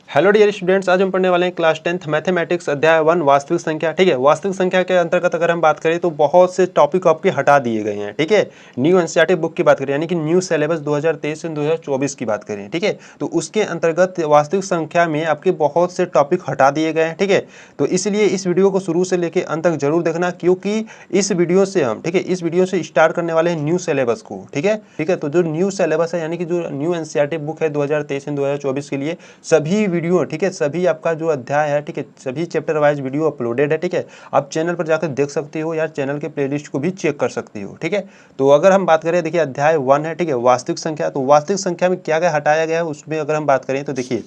Hello dear students, आज हम पढ़ने वाले हैं क्लास 10th मैथमेटिक्स अध्याय 1 वास्तविक संख्या। ठीक है, वास्तविक संख्या के अंतर्गत अगर हम बात करें तो बहुत से टॉपिक आपके हटा दिए गए हैं। ठीक है, न्यू एनसीईआरटी बुक की बात करें यानी कि न्यू सिलेबस 2023 से 2024 की बात करें। ठीक है, तो उसके अंतर्गत वास्तविक संख्या में आपके बहुत से टॉपिक हटा दिए गए हैं। ठीक है, तो इसलिए इस वीडियो को शुरू से लेकर अंत तक जरूर देखना, क्योंकि इस वीडियो से हम इस वीडियो से स्टार्ट करने वाले हैं न्यू सिलेबस को। ठीक है, तो जो न्यू सिलेबस है यानी कि जो न्यू एनसीईआरटी बुक है 2023 से 2024 के लिए सभी वीडियो, ठीक है, सभी आपका जो अध्याय है, ठीक है, सभी चैप्टर वाइज वीडियो अपलोडेड है। ठीक है, आप चैनल पर जाकर देख सकते हो या चैनल के प्लेलिस्ट को भी चेक कर सकते हो। ठीक है, तो अगर हम बात करें, देखिए अध्याय 1 है, ठीक है, वास्तविक संख्या। तो वास्तविक संख्या में क्या क्या हटाया गया है उसमें अगर हम बात करें तो देखिए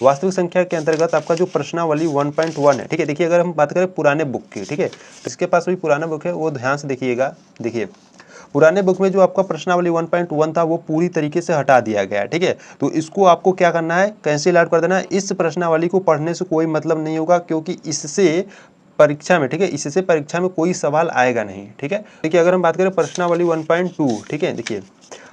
वास्तविक संख्या के अंतर्गत आपका जो प्रश्नावली 1.1 है। ठीक है, देखिए अगर हम बात करें पुराने बुक की, ठीक है, तो इसके पास भी पुराना बुक है, वो ध्यान से देखिएगा। देखिए पुराने बुक में जो आपका प्रश्नावली 1.1 था वो पूरी तरीके से हटा दिया गया है। ठीक है, तो इसको आपको क्या करना है, कैंसिल आउट कर देना है। इस प्रश्नावली को पढ़ने से कोई मतलब नहीं होगा, क्योंकि इससे परीक्षा में, ठीक है, इससे परीक्षा में कोई सवाल आएगा नहीं। ठीक है, देखिए अगर हम बात करें प्रश्नावली 1.2, ठीक है, देखिए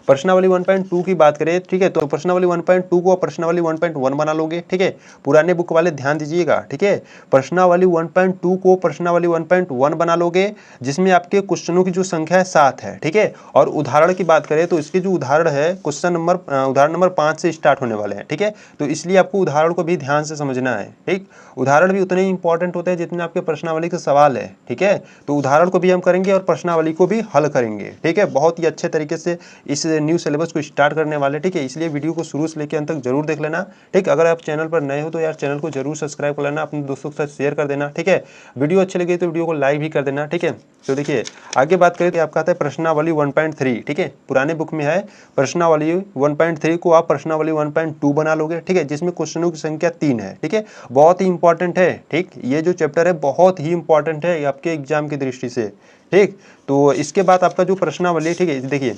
प्रश्नावली 1.2 की बात करें, ठीक है, तो प्रश्नावली 1.2 को प्रश्नावली 1.1 बना लोगे। ठीक है, पुराने बुक वाले ध्यान दीजिएगा। ठीक है, प्रश्नावली 1.2 को प्रश्नावली 1.1 बना लोगे, जिसमें आपके क्वेश्चनों की जो संख्या है 7 है। ठीक है, और उदाहरण की बात करें तो इसके जो उदाहरण है उदाहरण नंबर 5 से स्टार्ट होने वाले हैं। ठीक है, तो इसलिए आपको उदाहरण को भी ध्यान से समझना है। ठीक, उदाहरण भी उतने ही इंपॉर्टेंट होते हैं जितने आपके प्रश्नावली के सवाल है। ठीक है, तो उदाहरण को भी हम करेंगे और प्रश्नावली को भी हल करेंगे। ठीक है, बहुत ही अच्छे तरीके से इस न्यू सिलेबस को स्टार्ट करने वाले। ठीक है, इसलिए वीडियो को शुरू से लेकर अंत तक जरूर देख लेना। ठीक, अगर आप चैनल पर नए हो तो यार चैनल को जरूर सब्सक्राइब कर लेना, अपने दोस्तों के साथ शेयर कर देना। ठीक है, वीडियो अच्छी लगी तो वीडियो को लाइक भी कर देना। ठीक है, तो देखिए आगे बात करें तो आपका आता है प्रश्नावली 1.3। ठीक है, पुराने बुक में है प्रश्नावली 1.3 को आप प्रश्नावली 1.2 बना लोगे। ठीक है, जिसमें क्वेश्चनों की संख्या 3 है। ठीक है, बहुत ही इंपॉर्टेंट है। ठीक, ये जो चैप्टर है बहुत ही इंपॉर्टेंट है आपके एग्जाम की दृष्टि से। ठीक, तो इसके बाद आपका जो प्रश्नावली, ठीक है, देखिए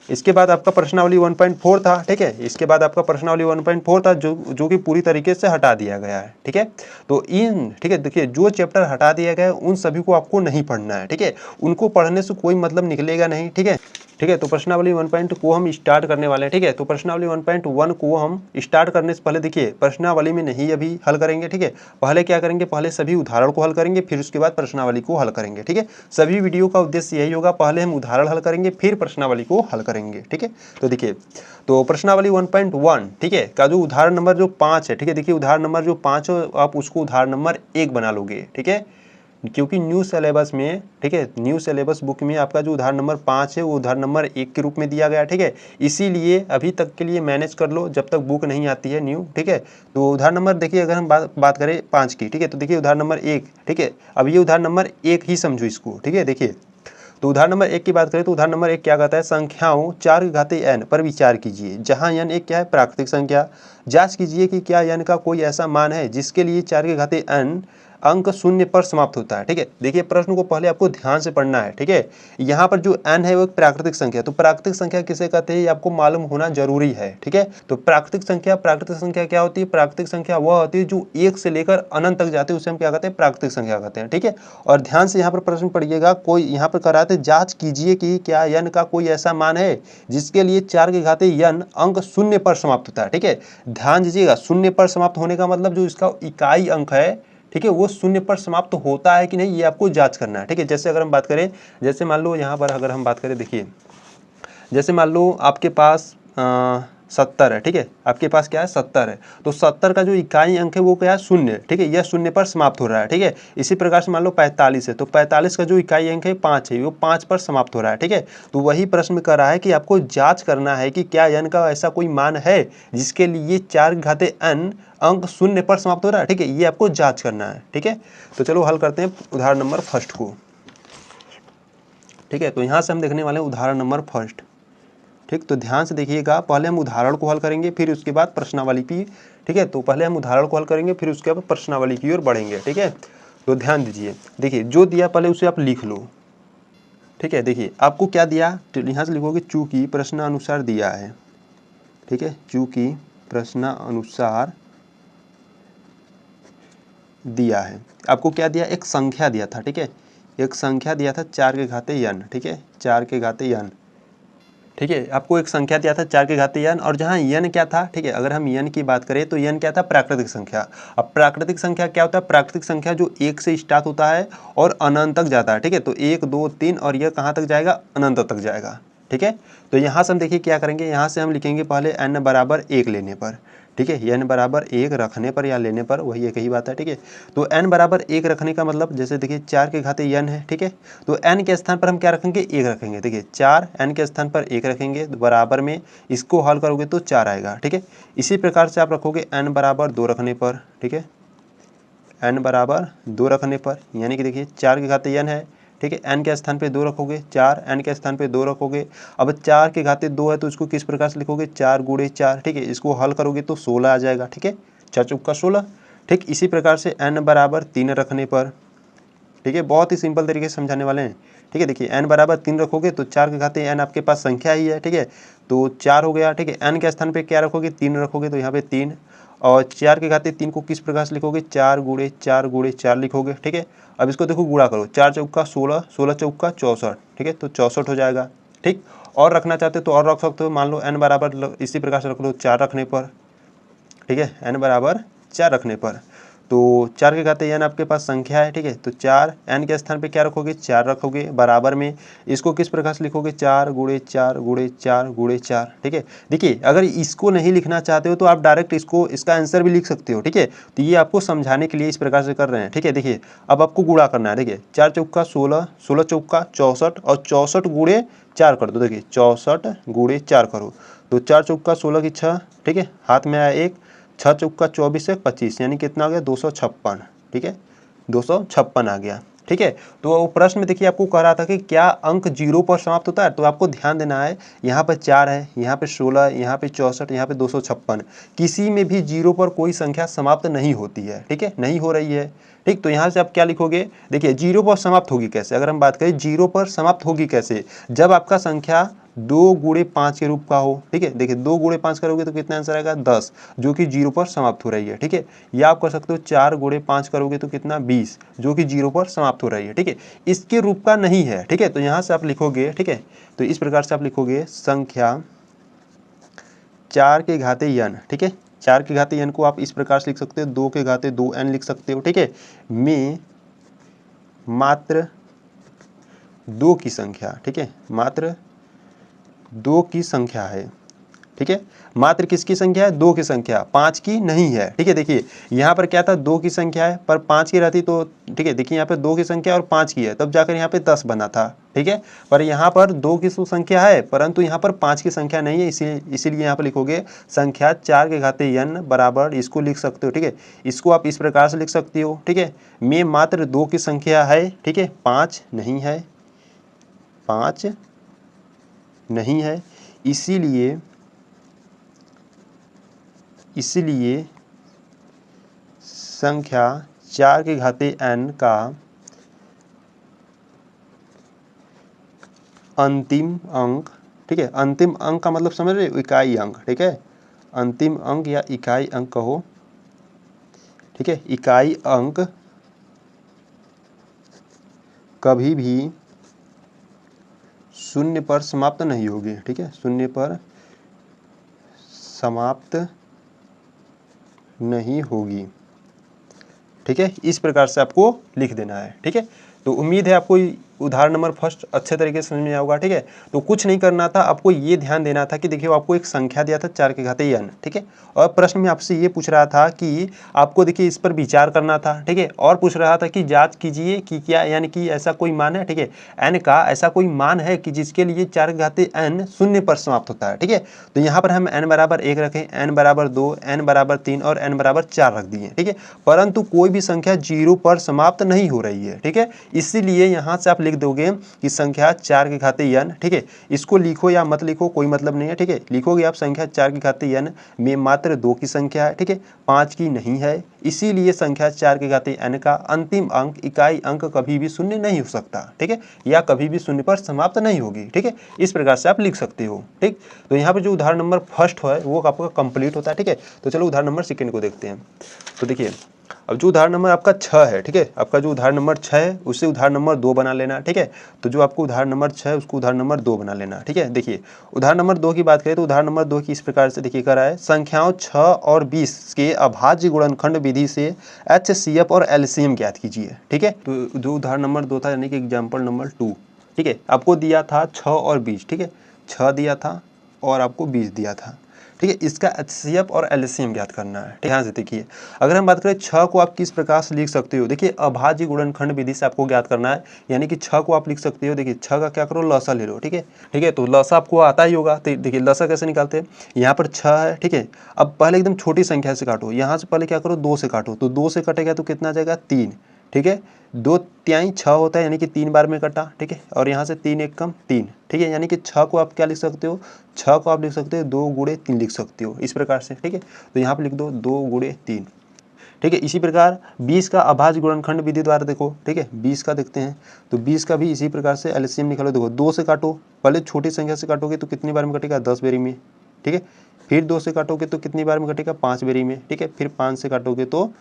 इसके बाद आपका प्रश्नावली 1.4 था। ठीक है, इसके बाद आपका प्रश्नावली 1.4 था जो कि पूरी तरीके से हटा दिया गया है। ठीक है, तो ठीक है, देखिए जो चैप्टर हटा दिया गया है उन सभी को आपको नहीं पढ़ना है। ठीक है, उनको पढ़ने से कोई मतलब निकलेगा नहीं। ठीक है, तो प्रश्नावली 1.2 को हम स्टार्ट करने वाले हैं। ठीक है, तो प्रश्नावली 1.1 को हम स्टार्ट करने से पहले देखिए प्रश्नावली में नहीं अभी हल करेंगे। ठीक है, पहले क्या करेंगे, पहले सभी उदाहरण को हल करेंगे, फिर उसके बाद प्रश्नावली को हल करेंगे। ठीक है, सभी वीडियो का उद्देश्य यही होगा, पहले हम उदाहरण हल करेंगे फिर प्रश्नावली को हल करेंगे। ठीक है, तो देखिए तो प्रश्नावली 1.1, ठीक है, का जो उदाहरण नंबर जो 5 है। ठीक है, देखिए उदाहरण नंबर जो 5 है आप उसको उदाहरण नंबर 1 बना लोगे। ठीक है, क्योंकि न्यू सिलेबस में, ठीक है, न्यू सिलेबस बुक में आपका जो उदाहरण नंबर 5 है वो उदाहरण नंबर 1 के रूप में दिया गया है। ठीक है, इसीलिए अभी तक के लिए मैनेज कर लो जब तक बुक नहीं आती है न्यू। ठीक है, तो उदाहरण नंबर देखिए अगर हम बात करें 5 की, ठीक है, तो देखिए उदाहरण नंबर 1, ठीक है, अब ये उदाहरण नंबर 1 ही समझो इसको। ठीक है, देखिए तो उदाहरण नंबर 1 की बात करें तो उदाहरण नंबर 1 क्या कहता है, संख्याओं 4 की घाते n पर विचार कीजिए, जहां n एक क्या है, प्राकृतिक संख्या। जांच कीजिए कि क्या n का कोई ऐसा मान है जिसके लिए 4 की घाते n अंक शून्य पर समाप्त होता है। ठीक है, देखिए प्रश्न को पहले आपको ध्यान से पढ़ना है। ठीक है, यहाँ पर जो n है वो एक प्राकृतिक संख्या, तो प्राकृतिक संख्या किसे कहते हैं ये आपको मालूम होना जरूरी है। ठीक है, तो प्राकृतिक संख्या क्या होती है, प्राकृतिक संख्या वह होती है जो 1 से लेकर अनंत तक जाती है, उसे हम क्या कहते हैं, प्राकृतिक संख्या कहते हैं। ठीक है, और ध्यान से यहाँ पर प्रश्न पढ़िएगा, कोई यहाँ पर कराते जांच कीजिए कि क्या n का कोई ऐसा मान है जिसके लिए 4 की घाते n अंक शून्य पर समाप्त होता है। ठीक है, ध्यान दीजिएगा, शून्य पर समाप्त होने का मतलब जो इसका इकाई अंक है, ठीक है, वो शून्य पर समाप्त होता है कि नहीं ये आपको जांच करना है। ठीक है, जैसे अगर हम बात करें, जैसे मान लो यहाँ पर अगर हम बात करें, देखिए जैसे मान लो आपके पास 70 है। ठीक है, आपके पास क्या है, 70 है, तो 70 का जो इकाई अंक है वो क्या है, शून्य। ठीक है, यह शून्य पर समाप्त हो रहा है। ठीक है, इसी प्रकार से मान लो 45 है, तो 45 का जो इकाई अंक है 5 है, वो 5 पर समाप्त हो रहा है। ठीक है, तो वही प्रश्न कर रहा है कि आपको जांच करना है कि क्या n का ऐसा कोई मान है जिसके लिए 4 की घाते n अंक शून्य पर समाप्त हो रहा है। ठीक है, ये आपको जांच करना है। ठीक है, तो चलो हल करते हैं उदाहरण नंबर फर्स्ट को। ठीक है, तो यहाँ से हम देखने वाले हैं उदाहरण नंबर फर्स्ट। ठीक, तो ध्यान से देखिएगा, पहले हम उदाहरण को हल करेंगे फिर उसके बाद प्रश्नावली की। ठीक है, तो पहले हम उदाहरण को हल करेंगे फिर उसके बाद प्रश्नावली की ओर बढ़ेंगे। ठीक है, तो ध्यान दीजिए, देखिए जो दिया पहले उसे आप लिख लो। ठीक है, देखिए आपको क्या दिया, तो यहाँ से लिखोगे चूंकि प्रश्नानुसार दिया है। ठीक है, चूंकि प्रश्नानुसार दिया है, आपको क्या दिया, एक संख्या दिया था। ठीक है, एक संख्या दिया था 4 के घाते n। ठीक है, 4 के घाते n। ठीक है, आपको एक संख्या दिया था 4 की घातीय n, और जहाँ n क्या था, ठीक है, अगर हम n की बात करें तो n क्या था, प्राकृतिक संख्या। अब प्राकृतिक संख्या क्या होता है, प्राकृतिक संख्या जो 1 से स्टार्ट होता है और अनंत तक जाता है। ठीक है, तो 1 2 3 और यह कहाँ तक जाएगा, अनंत तक जाएगा। ठीक है, तो यहाँ से हम देखिए क्या करेंगे, यहाँ से हम लिखेंगे पहले n बराबर 1 लेने पर। ठीक है, n बराबर 1 रखने पर या लेने पर वही एक ही बात है। ठीक है, तो n बराबर 1 रखने का मतलब जैसे देखिए 4 की घातीय n है। ठीक है, तो n के स्थान पर हम क्या रखेंगे, 1 रखेंगे। देखिए 4 n के स्थान पर 1 रखेंगे तो बराबर में इसको हल करोगे तो 4 आएगा। ठीक है, इसी प्रकार से आप रखोगे n बराबर 2 रखने पर। ठीक है, n बराबर 2 रखने पर, यानी कि देखिए 4 की घातीय n है। ठीक है, n के स्थान पे 2 रखोगे, 4 n के स्थान पे 2 रखोगे। अब 4 की घातीय 2 है तो इसको किस प्रकार से लिखोगे, 4 गुणे 4। ठीक है, इसको हल करोगे तो 16 आ जाएगा। ठीक है, 4 चौका 16। ठीक, इसी प्रकार से n बराबर 3 रखने पर, ठीक है, बहुत ही सिंपल तरीके से समझाने वाले हैं। ठीक है, देखिए n बराबर 3 रखोगे तो 4 की घातीय n आपके पास संख्या ही है। ठीक है, तो 4 हो गया। ठीक है, n के स्थान पे क्या रखोगे, 3 रखोगे तो यहाँ पे 3, और 4 की घातीय 3 को किस प्रकार से लिखोगे, 4 गुणे 4 गुणे 4 लिखोगे। ठीक है, अब इसको देखो गुणा करो, 4 चौका 16, 16 चौका 64। ठीक है, तो 64 हो जाएगा। ठीक, और रखना चाहते हो तो और रख सकते हो, मान लो n बराबर इसी प्रकार से रख लो 4 रखने पर। ठीक है, n बराबर 4 रखने पर, तो 4 की घातीय n आपके पास संख्या है। ठीक है, तो 4 n के स्थान पे क्या रखोगे, 4 रखोगे, बराबर में इसको किस प्रकार से लिखोगे, 4 गुणे 4 गुणे 4 गुणे 4। ठीक है, देखिए अगर इसको नहीं लिखना चाहते हो तो आप डायरेक्ट इसका आंसर भी लिख सकते हो। ठीक है, तो ये आपको समझाने के लिए इस प्रकार से कर रहे हैं। ठीक है, देखिए अब आपको गुणा करना है। देखिए 4 चौका 16, 16 चौका 64, और 64 गुणे 4 कर दो। देखिए 64 गुणे 4 करो तो 4 चौका 16 की 6। ठीक है, हाथ में आया 1, 6 चौका 24 से 25, यानी कितना आ गया, 256। ठीक है, 256 आ गया। ठीक है, तो प्रश्न में देखिए आपको कह रहा था कि क्या अंक 0 पर समाप्त होता है, तो आपको ध्यान देना है, यहाँ पर 4 है, यहाँ पे 16, यहाँ पे 64, यहाँ पे 256, किसी में भी 0 पर कोई संख्या समाप्त नहीं होती है। ठीक है, नहीं हो रही है। ठीक, तो यहाँ से आप क्या लिखोगे, देखिए 0 पर समाप्त होगी कैसे, अगर हम बात करें 0 पर समाप्त होगी कैसे, जब आपका संख्या 2 गुणे 5 के रूप का हो। ठीक है, देखिए 2 गुणे 5 करोगे तो कितना आंसर आएगा, 10, जो कि 0 पर समाप्त हो रही है। ठीक है, या आप कर सकते हो 4 गुणे 5 करोगे तो कितना, 20, जो कि 0 पर समाप्त हो रही है। ठीक है, इसके रूप का नहीं है। ठीक है, तो यहाँ से आप लिखोगे, ठीक है, तो इस प्रकार से आप लिखोगे संख्या 4 के घातीय n। ठीक है, 4 के घातीय n को आप इस प्रकार से लिख सकते हो, 2 के घातीय 2n लिख सकते हो। ठीक है, में मात्र 2 की संख्या, ठीक है, मात्र 2 की संख्या है। ठीक है, मात्र किसकी संख्या है, 2 की संख्या, 5 की नहीं है। ठीक है, देखिए यहाँ पर क्या था, 2 की संख्या है, पर 5 की रहती तो, ठीक है, देखिए यहाँ पे 2 की संख्या और 5 की है, तब जाकर यहाँ पे 10 बना था। ठीक है, पर यहाँ पर 2 की संख्या है परंतु यहाँ पर 5 की संख्या नहीं है, इसीलिए यहाँ पर लिखोगे संख्या 4 के घातीय n बराबर, इसको लिख सकते हो। ठीक है, इसको आप इस प्रकार से लिख सकते हो। ठीक है, में मात्र 2 की संख्या है। ठीक है, 5 नहीं है, 5 नहीं है, इसीलिए संख्या 4 के घातीय n का अंतिम अंक, ठीक है, अंतिम अंक का मतलब समझ रहे हो, इकाई अंक। ठीक है, अंतिम अंक या इकाई अंक कहो। ठीक है, इकाई अंक कभी भी 0 पर समाप्त नहीं होगी। ठीक है, 0 पर समाप्त नहीं होगी। ठीक है, इस प्रकार से आपको लिख देना है। ठीक है, तो उम्मीद है आपको उदाहरण नंबर फर्स्ट अच्छे तरीके से समझ में आया होगा। ठीक है, तो कुछ नहीं करना था, आपको ये ध्यान देना था कि देखिए आपको एक संख्या दिया था 4 के घातीय n। ठीक है, और प्रश्न में आपसे ये पूछ रहा था कि आपको देखिए इस पर विचार करना था। ठीक है, और पूछ रहा था कि जांच कीजिए कि क्या, यानी कि ऐसा कोई मान है, ठीक है, n का ऐसा कोई मान है कि जिसके लिए 4 के घातीय n 0 पर समाप्त होता है। ठीक है, तो यहाँ पर हम n बराबर 1 रखें, n बराबर 2, n बराबर 3 और n बराबर 4 रख दिए। ठीक है, परंतु कोई भी संख्या 0 पर समाप्त नहीं हो रही है। ठीक है, इसीलिए यहाँ से आप लिख दोगे कि संख्या 4 के घातीय n। ठीक है, इसको लिखो या मत लिखो कोई मतलब नहीं है। ठीक है, लिखोगे आप संख्या 4 के घातीय n में मात्र 2 की संख्या है। ठीक है, 5 की नहीं है, इसीलिए संख्या 4 के घातीय n का अंतिम अंक, इकाई अंक कभी भी 0 नहीं हो सकता। ठीक है, या कभी भी 0 पर समाप्त नहीं होगी। ठीक है, इस प्रकार से आप लिख सकते हो। ठीक, तो यहाँ पर जो उदाहरण नंबर फर्स्ट है वो आपका कंप्लीट होता है। ठीक है, तो चलो उदाहरण नंबर सेकंड को देखते हैं। तो देखिए अब जो उदाहरण नंबर आपका 6 है, ठीक है, आपका जो उदाहरण नंबर 6 है उससे उदाहरण नंबर 2 बना लेना, ठीक है। तो जो आपको उदाहरण नंबर 6 है उसको उदाहरण नंबर 2 बना लेना, ठीक है। देखिए उदाहरण नंबर 2 की बात करें तो उदाहरण नंबर 2 की इस प्रकार से देखिए करा है, संख्याओं 6 और 20 के अभाज्य गुणनखंड विधि से HCF और LCM ज्ञात कीजिए, ठीक है। तो जो उदाहरण नंबर 2 था यानी कि एग्जाम्पल नंबर 2, ठीक है, आपको दिया था 6 और 20, ठीक है, 6 दिया था और आपको 20 दिया था, ठीक है। इसका HCF और LCM ज्ञात करना है, ध्यान से देखिए। अगर हम बात करें 6 को आप किस प्रकार से लिख सकते हो, देखिए अभाज्य गुणनखंड विधि से आपको ज्ञात करना है, यानी कि 6 को आप लिख सकते हो, देखिए 6 का क्या करो लसा ले लो, ठीक है, ठीक है। तो लसा आपको आता ही होगा, तो देखिए लसा कैसे निकालते हैं, यहाँ पर 6 है, ठीक है। अब पहले एकदम छोटी संख्या से काटो, यहाँ से पहले क्या करो 2 से काटो, तो 2 से कटेगा तो कितना आ जाएगा 3, ठीक है। 2 तिहाई 6 होता है यानी कि 3 बार में कटा, ठीक है, और यहाँ से 3 एक कम 3, ठीक है, यानी कि 6 को आप क्या लिख सकते हो, 6 को आप लिख सकते हो 2 गुणे 3 लिख सकते हो इस प्रकार से, ठीक है। तो यहाँ पे लिख दो 2 गुणे 3, ठीक है। इसी प्रकार 20 का अभाज्य गुणनखंड विधि द्वारा देखो, ठीक है, 20 का देखते हैं, तो 20 का भी इसी प्रकार से LCM निकालो। देखो 2 से काटो, पहले छोटी संख्या से काटोगे तो कितनी बार में कटेगा 10 बेरी में, ठीक है। फिर 2 से काटोगे तो कितनी बार में कटेगा 5 बेरी में, ठीक है। फिर 5 से काटोगे तो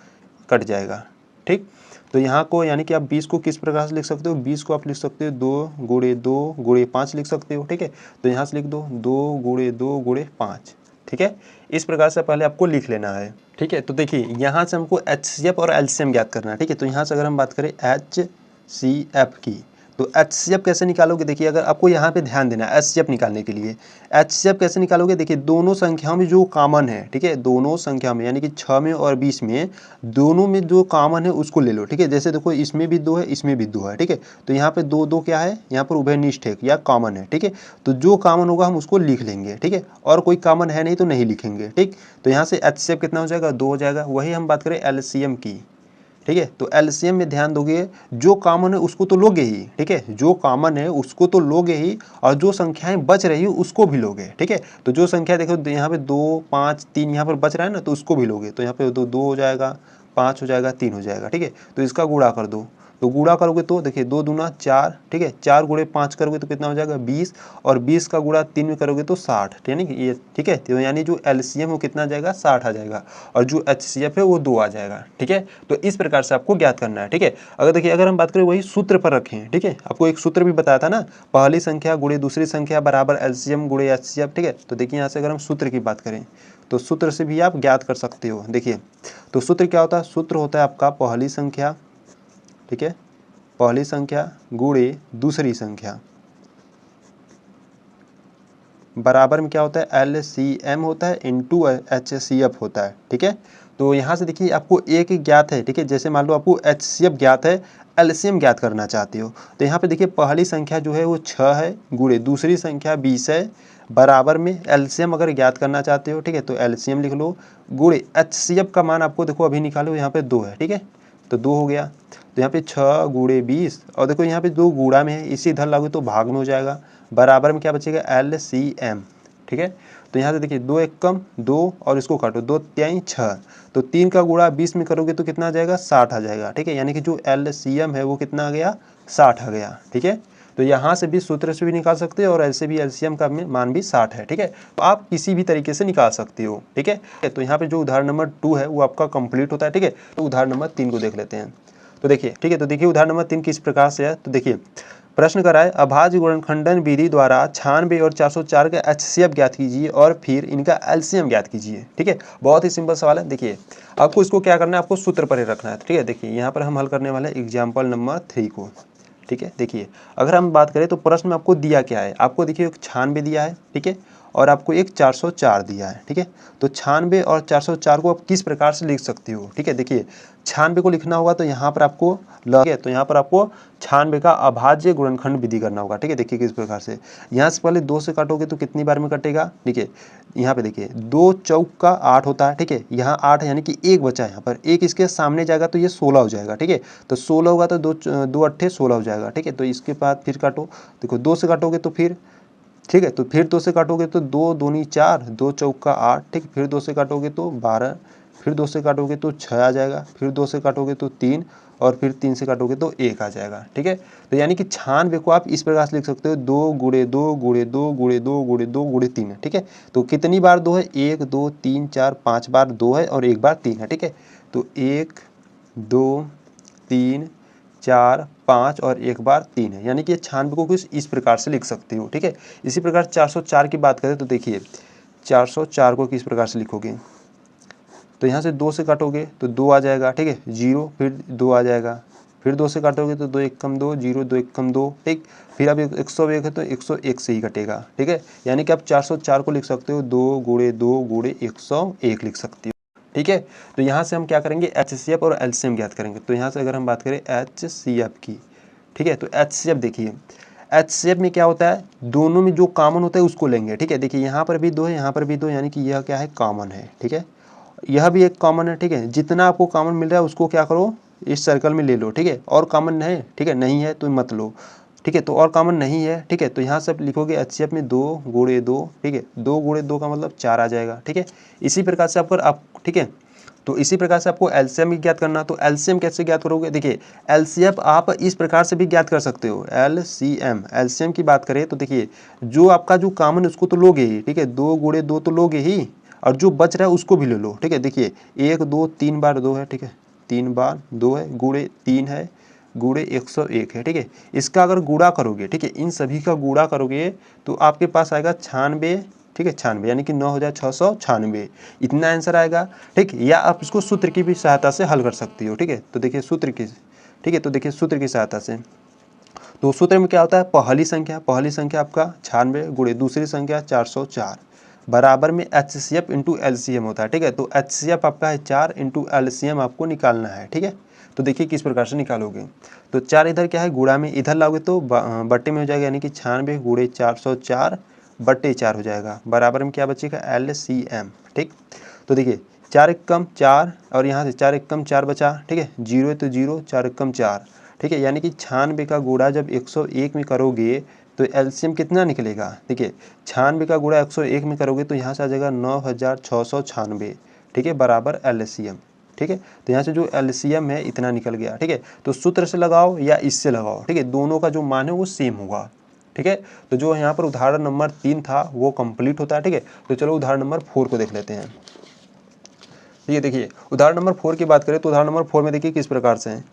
कट जाएगा, ठीक। तो यहाँ को यानी कि आप 20 को किस प्रकार से लिख सकते हो, 20 को आप लिख सकते हो 2 गुणे 2 गुणे 5 लिख सकते हो, ठीक है। तो यहाँ से लिख दो 2 गुणे 2 गुणे 5, ठीक है। इस प्रकार से पहले आपको लिख लेना है, ठीक है। तो देखिए यहाँ से हमको HCF और LCM ज्ञात करना है, ठीक है। तो यहाँ से अगर हम बात करें HCF की, तो HCF कैसे निकालोगे, देखिए अगर आपको यहाँ पे ध्यान देना है HCF निकालने के लिए, HCF कैसे निकालोगे, देखिए दोनों संख्याओं में जो कॉमन है, ठीक है, दोनों संख्या में यानी कि 6 में और 20 में दोनों में जो कॉमन है उसको ले लो, ठीक है। जैसे देखो इसमें भी 2 है, इसमें भी 2 है, ठीक है। तो यहाँ पे 2 2 क्या है, यहाँ पर उभयनिष्ठ है या कॉमन है, ठीक है। तो जो कॉमन होगा हम उसको लिख लेंगे, ठीक है, और कोई कॉमन है नहीं तो नहीं लिखेंगे, ठीक। तो यहाँ से HCF कितना हो जाएगा 2 हो जाएगा। वही हम बात करें LCM की, ठीक है। तो LCM में ध्यान दोगे, जो कॉमन है उसको तो लोगे ही, ठीक है, जो कॉमन है उसको तो लोगे ही, और जो संख्याएं बच रही है उसको भी लोगे, ठीक है। तो जो संख्या देखो यहाँ पे 2 5 3 यहाँ पर बच रहा है ना, तो उसको भी लोगे। तो यहाँ पे 2 हो जाएगा, 5 हो जाएगा, 3 हो जाएगा, ठीक है। तो इसका गुणा कर दो, तो गुणा करोगे तो देखिए 2 दूना 4, ठीक है, 4 गुणे 5 करोगे तो कितना हो जाएगा 20, और 20 का गुणा 3 में करोगे तो 60, यानी कि ये, ठीक है। तो यानी जो LCM वो कितना आ जाएगा 60 आ जाएगा, और जो HCF है वो 2 आ जाएगा, ठीक है। तो इस प्रकार से आपको ज्ञात करना है, ठीक है। अगर देखिए अगर हम बात करें वही सूत्र पर रखें, ठीक है, आपको एक सूत्र भी बताया था ना, पहली संख्या गुणे दूसरी संख्या बराबर LCM गुणे HCF, ठीक है। तो देखिए यहाँ से अगर हम सूत्र की बात करें तो सूत्र से भी आप ज्ञात कर सकते हो। देखिए तो सूत्र क्या होता है, सूत्र होता है आपका पहली संख्या, ठीक है, पहली संख्या गुणे दूसरी संख्या बराबर में क्या होता है LCM होता है इंटू HCF होता है, ठीक है। तो यहाँ से देखिए आपको एक ही ज्ञात है, ठीक है। जैसे मान लो आपको HCF ज्ञात है, LCM ज्ञात करना चाहते हो, तो यहाँ पे देखिए पहली संख्या जो है वो 6 है, गुणे दूसरी संख्या 20 है, बराबर में LCM अगर ज्ञात करना चाहते हो, ठीक है, तो LCM लिख लो, गुणे HCF का मान आपको देखो अभी निकालो, यहाँ पे 2 है, ठीक है, तो 2 हो गया। तो यहाँ पे 6 गुणे 20, और देखो यहाँ पे 2 गुणा में है, इसी इधर लागू तो भाग में हो जाएगा, बराबर में क्या बचेगा LCM, ठीक है। तो यहाँ से देखिए 2 एक कम 2, और इसको काटो 2 तिहाई 6, तो 3 का गुणा 20 में करोगे तो कितना आ जाएगा 60 आ जाएगा, ठीक है। यानी कि जो LCM है वो कितना आ गया 60 आ गया, ठीक है। तो यहाँ से भी सूत्र से भी निकाल सकते हो, और ऐसे भी LCM का मान भी 60 है, ठीक है। तो आप किसी भी तरीके से निकाल सकते हो, ठीक है। तो यहाँ पे जो उदाहरण नंबर 2 है वो आपका कंप्लीट होता है, ठीक है। तो उदाहरण नंबर 3 को देख लेते हैं। तो देखिए, ठीक है, तो देखिए उदाहरण नंबर 3 किस प्रकार से है। तो देखिए प्रश्न करा है, अभाज्य गुणनखंडन विधि द्वारा 96 और 404 का HCF ज्ञात कीजिए और फिर इनका LCM ज्ञात कीजिए, ठीक है। बहुत ही सिंपल सवाल है। देखिए आपको इसको क्या करना है, आपको सूत्र पर ही रखना है, ठीक है। देखिए यहाँ पर हम हल करने वाले हैं एग्जाम्पल नंबर 3 को, ठीक है। देखिए अगर हम बात करें तो प्रश्न में आपको दिया क्या है, आपको देखिए एक 96 दिया है, ठीक है, और आपको एक 404 दिया है, ठीक है। तो 96 और 404 को आप किस प्रकार से लिख सकते हो, ठीक है। देखिए 96 को लिखना होगा तो यहाँ पर आपको लगे, तो यहाँ पर आपको 96 का अभाज्य गुणनखंड विधि करना होगा, ठीक है। देखिए किस प्रकार से, यहाँ से पहले 2 से काटोगे तो कितनी बार में कटेगा, ठीक है। यहाँ पे देखिए 2 चौक का 8 होता है, ठीक है, यहाँ 8 यानी कि एक बचा है, यहाँ पर एक इसके सामने जाएगा तो ये 16 हो जाएगा, ठीक है। तो 16 होगा तो 2 अट्ठे 16 हो जाएगा, ठीक है। तो इसके बाद फिर काटो, देखो 2 से काटोगे तो फिर, ठीक है, तो फिर 2 से काटोगे तो 2 दूनी 4, 2 चौक का 8, ठीक, फिर 2 से काटोगे तो 12, फिर 2 से काटोगे तो 6 आ जाएगा, फिर 2 से काटोगे तो 3, और फिर 3 से काटोगे तो 1 आ जाएगा, ठीक है। तो यानी कि 96 को आप इस प्रकार से लिख सकते हो 2 गुणे 2 गुणे 2 गुणे 2 गुणे 2 गुणे 3, ठीक है। तो कितनी बार 2 है, 1 2 3 4 5 बार 2 है, और एक बार 3 है, ठीक है। तो 1 2 3 4 5 और एक बार 3 है, यानी कि 96 को कुछ इस प्रकार से लिख सकते हो। ठीक है, इसी प्रकार 404 की बात करें तो देखिए 404 को किस प्रकार से लिखोगे, तो यहाँ से 2 से काटोगे तो 2 आ जाएगा। ठीक है, 0 फिर 2 आ जाएगा, फिर 2 से काटोगे तो 2 1 कम 2, 0 2 1 कम 2। ठीक, फिर अब 101 है तो 101 से ही कटेगा। ठीक है, यानी कि आप 404 को लिख सकते हो 2 गुणे 2 गुणे 101 लिख सकते हो। ठीक है, तो यहाँ से हम क्या करेंगे, HCF और LCM ज्ञात करेंगे। तो यहाँ से अगर हम बात करें HCF की, ठीक है, तो HCF देखिए, HCF में क्या होता है, दोनों में जो कॉमन होता है उसको लेंगे। ठीक है, देखिए यहाँ पर भी 2 है, यहाँ पर भी 2, यानी कि यह क्या है, कॉमन है। ठीक है, यह भी एक कॉमन है। ठीक है, जितना आपको कॉमन मिल रहा है उसको क्या करो, इस सर्कल में ले लो। ठीक है, और कॉमन है, ठीक है, नहीं है तो मत लो। ठीक है, तो और कॉमन नहीं है। ठीक है, तो यहाँ से लिखोगे HCF में 2 गुणे 2। ठीक है, 2 गुणे 2 का मतलब 4 आ जाएगा। ठीक है, इसी प्रकार से आप ठीक है, तो इसी प्रकार से आपको LCM भी ज्ञात करना। तो LCM कैसे ज्ञात करोगे, देखिए LCM आप इस प्रकार से भी ज्ञात कर सकते हो। LCM की बात करें तो देखिए, जो आपका जो कॉमन है उसको तो लोगे ही। ठीक है, 2 गुणे 2 तो लोगे ही, और जो बच रहा है उसको भी ले लो। ठीक है, देखिए 1 2 3 बार 2 है। ठीक है, 3 बार 2 है, गुणे 3 है, गुणे 101 है। ठीक है, इसका अगर गुणा करोगे, ठीक है, इन सभी का गुणा करोगे तो आपके पास आएगा 96। ठीक है, 96 यानी कि 9696, इतना आंसर आएगा। ठीक, या आप इसको सूत्र की भी सहायता से हल कर सकती हो। ठीक है, तो देखिए सूत्र की, ठीक है, तो देखिए सूत्र की सहायता से, तो सूत्र में क्या होता है, पहली संख्या आपका 96 गुणे दूसरी संख्या 404 बराबर में HCF इंटू LCM होता है। ठीक है, तो HCF आपका है 4 इंटू LCM आपको निकालना है। ठीक है, तो देखिए किस प्रकार से निकालोगे, तो 4 इधर क्या है, गुणा में इधर लाओगे तो बट्टे में हो जाएगा, यानी कि 96 गुणे 404 बट्टे 4 हो जाएगा, बराबर में क्या बचेगा, LCM। ठीक, तो देखिए 4 एक कम 4, और यहाँ से 4 एक कम 4 बचा। ठीक है, 0 है तो 0, 4 एक कम 4। ठीक है, यानी कि 96 का गुणा जब 101 में करोगे तो LCM कितना निकलेगा, देखिए 96 का गुणा 101 में करोगे तो यहाँ से आ जाएगा 9696। ठीक है, बराबर LCM। ठीक है, तो यहाँ से जो LCM है इतना निकल गया। ठीक है, तो सूत्र से लगाओ या इससे लगाओ, ठीक है, दोनों का जो मान है वो सेम होगा। ठीक है, तो जो यहाँ पर उदाहरण नंबर 3 था वो कंप्लीट होता है। ठीक है, तो चलो उदाहरण नंबर 4 को देख लेते हैं। ये देखिए उदाहरण नंबर 4 की बात करें तो उदाहरण नंबर 4 में देखिए किस प्रकार से है।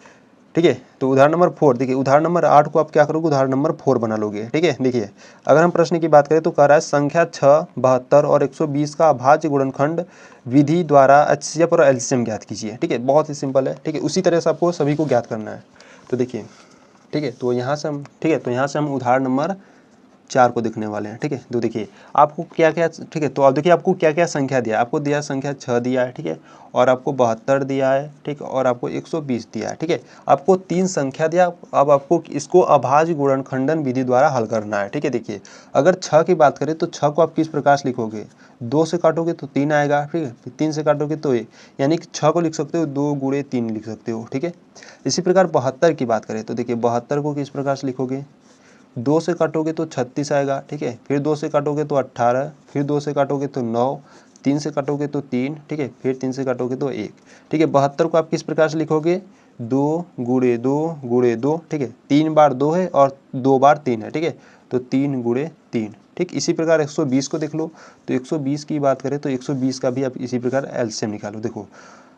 ठीक है, तो उदाहरण नंबर 4 देखिए, उदाहरण नंबर 8 को आप क्या करोगे, उदाहरण नंबर 4 बना लोगे। ठीक है, देखिए अगर हम प्रश्न की बात करें तो कह रहा है संख्या 6, 72 और 120 का अभाज्य गुणनखंड विधि द्वारा HCF और LCM ज्ञात कीजिए। ठीक है, बहुत ही सिंपल है। ठीक है, उसी तरह से आपको सभी को ज्ञात करना है। तो देखिए, ठीक है, तो यहाँ से हम, ठीक है, तो यहाँ से हम उदाहरण नंबर 4 को देखने वाले हैं। ठीक है, तो देखिए आपको क्या क्या, ठीक है, तो अब देखिए आपको क्या क्या संख्या दिया, आपको दिया संख्या 6 दिया है। ठीक है, और आपको 72 दिया है। ठीक, और आपको 120 दिया है। ठीक है, आपको 3 संख्या दिया। अब आपको इसको अभाज्य गुणनखंडन विधि द्वारा हल करना है। ठीक है, देखिए अगर 6 की बात करें तो 6 को आप किस प्रकार से लिखोगे, 2 से काटोगे तो 3 आएगा। ठीक है, फिर 3 से काटोगे तो 1, यानी कि 6 को लिख सकते हो 2 गुणे 3 लिख सकते हो। ठीक है, इसी प्रकार 72 की बात करें तो देखिए 72 को किस प्रकार से लिखोगे, 2 से काटोगे तो 36 आएगा। ठीक है, फिर 2 से काटोगे तो 18, फिर 2 से काटोगे तो 9, 3 से काटोगे तो 3। ठीक है, फिर 3 से काटोगे तो 1। ठीक है, 72 को आप किस प्रकार से लिखोगे, 2 गुणे 2 गुणे 2। ठीक है, 3 बार 2 है और 2 बार 3 है। ठीक है, तो 3 गुणे 3। ठीक, इसी प्रकार 120 को देख लो, तो 120 की बात करें तो 120 का भी आप इसी प्रकार LCM निकालो। देखो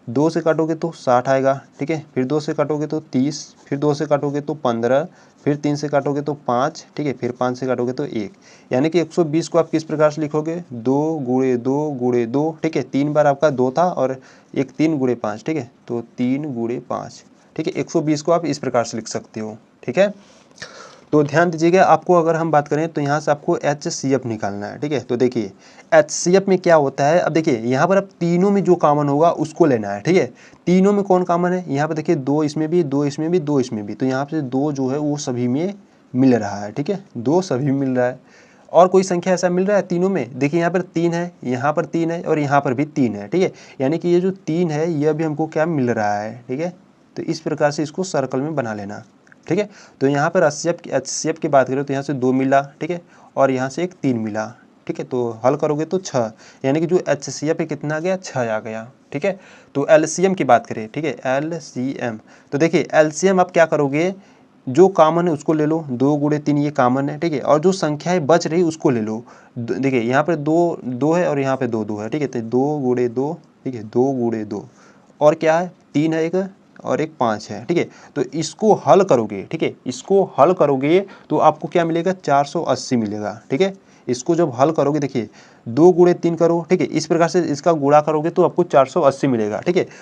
2 से काटोगे तो 60 आएगा। ठीक है, फिर 2 से काटोगे तो 30, फिर 2 से काटोगे तो 15, फिर 3 से काटोगे तो 5। ठीक है, फिर 5 से काटोगे तो 1, यानी कि 120 को आप किस प्रकार से लिखोगे, 2 गुणे 2 गुणे 2। ठीक है, 3 बार आपका 2 था और एक 3 गुणे 5। ठीक है, तो 3 गुणे 5। ठीक है, 120 को आप इस प्रकार से लिख सकते हो। ठीक है, तो ध्यान दीजिएगा, आपको अगर हम बात करें तो यहाँ से आपको HCF निकालना है। ठीक है, तो देखिए HCF में क्या होता है, अब देखिए यहाँ पर अब तीनों में जो कॉमन होगा उसको लेना है। ठीक है, तीनों में कौन कॉमन है, यहाँ पर देखिए 2 इसमें भी, 2 इसमें भी, 2 इसमें भी, तो यहाँ पे 2 जो है वो सभी में मिल रहा है। ठीक है, 2 सभी में मिल रहा है। और कोई संख्या ऐसा मिल रहा है तीनों में, देखिए यहाँ पर 3 है, यहाँ पर 3 है और यहाँ पर भी 3 है। ठीक है, यानी कि ये जो 3 है यह भी हमको क्या मिल रहा है। ठीक है, तो इस प्रकार से इसको सर्कल में बना लेना। ठीक है, तो यहाँ पर HCF की बात करें तो यहाँ से 2 मिला। ठीक है, और यहाँ से एक 3 मिला। ठीक है, तो हल करोगे तो 6, यानी कि जो HCF है कितना आ गया, 6 आ गया। ठीक है, तो LCM की बात करें, ठीक है, LCM, तो देखिए LCM आप क्या करोगे, जो कॉमन है उसको ले लो, 2 गुणे 3 ये कॉमन है। ठीक है, और जो संख्याएं बच रही उसको ले लो। देखिए यहाँ पर 2 है और यहाँ पे 2 है। ठीक है, तो 2 गुणे 2, ठीक है, 2 गुणे 2, और क्या है 3 है एक, और एक 5 है, ठीक है। तो इसको हल करोगे, ठीक है, इसको हल करोगे तो आपको क्या मिलेगा, 480 मिलेगा, ठीक है। इसको जब हल करोगे, देखिए 2 गुणे 3 करो, ठीक है, इस प्रकार से इसका गुणा करोगे तो आपको 480 मिलेगा, ठीक है।